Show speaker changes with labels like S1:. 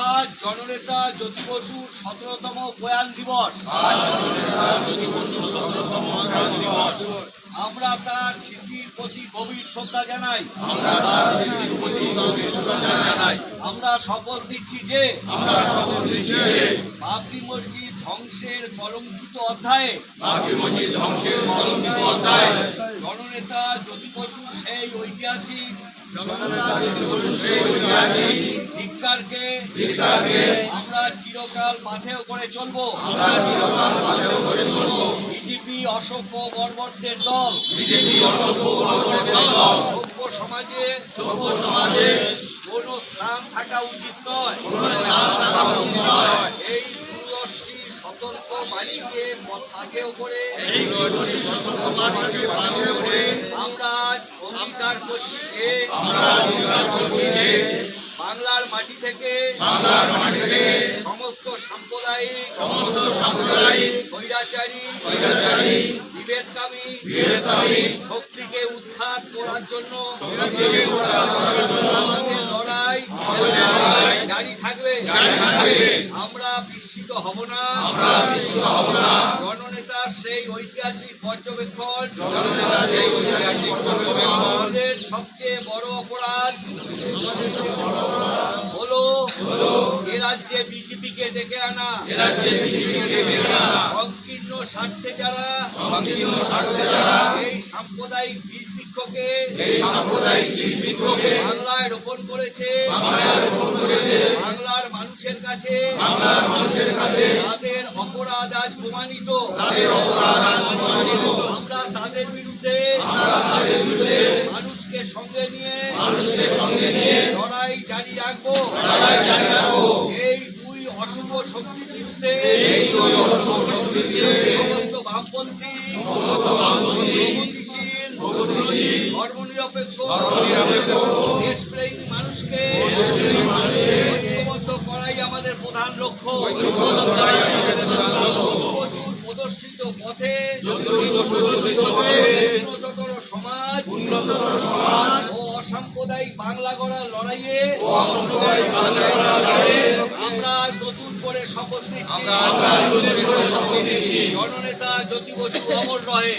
S1: আজ জননেতা জ্যোতি বসুর 17তম প্রয়াণ দিবস। আমরা তার স্মৃতির প্রতি গভীর শ্রদ্ধা জানাই। আমরা শপথ দিচ্ছি যে বাবরি মসজিদ ধ্বংসের কলঙ্কিত অধ্যায়ে জননেতা জ্যোতি বসুর সেই ঐতিহাসিক ধিক্কারকে আমরা চিরকাল পাথেয় করে চলবো। বিজেপি অসভ্য বর্বরদের দল, সভ্য সমাজে কোনো স্থান থাকা উচিত নয়। এই দূরদর্শী সতর্ক বাণীকে পাথেয় করে আমরা আজ অঙ্গীকার করছি যে বাংলার মাটি থেকে সমস্ত সাম্প্রদায়িক স্বৈরাচারী বিভেদকামী শক্তিকে উৎখাত করার জন্য আমাদের লড়াই জারি থাকবে। আমরা বিস্মিত হব না। জননেতার সেই ঐতিহাসিক পর্যবেক্ষণ আমাদের সবচেয়ে বড় অপরাধ হলো এ রাজ্যে বিজেপিকে ডেকে আনা। সংকীর্ণ স্বার্থে যারা এই সাম্প্রদায়িক বীজ বৃক্ষকে বাংলায় রোপণ করেছে, বাংলার মানুষের কাছে তাদের অপরাধ আজ প্রমাণিত। আমরা তাদের বিরুদ্ধে মানুষকে সঙ্গে নিয়ে লড়াই জারি রাখবো। এই দুই অশুভ শক্তির বিরুদ্ধে সমস্ত বামপন্থী, প্রগতিশীল, ধর্মনিরপেক্ষ, দেশপ্রেমী মানুষকে ঐক্যবদ্ধ করাই আমাদের প্রধান লক্ষ্য। প্রদর্শিত পথে উন্নততর সমাজ ও অসাম্প্রদায়িক বাংলা গড়ার লড়াইয়ে আমরা নতুন করে শপথ নিচ্ছি। জননেতা জ্যোতি বসু অমর রহে।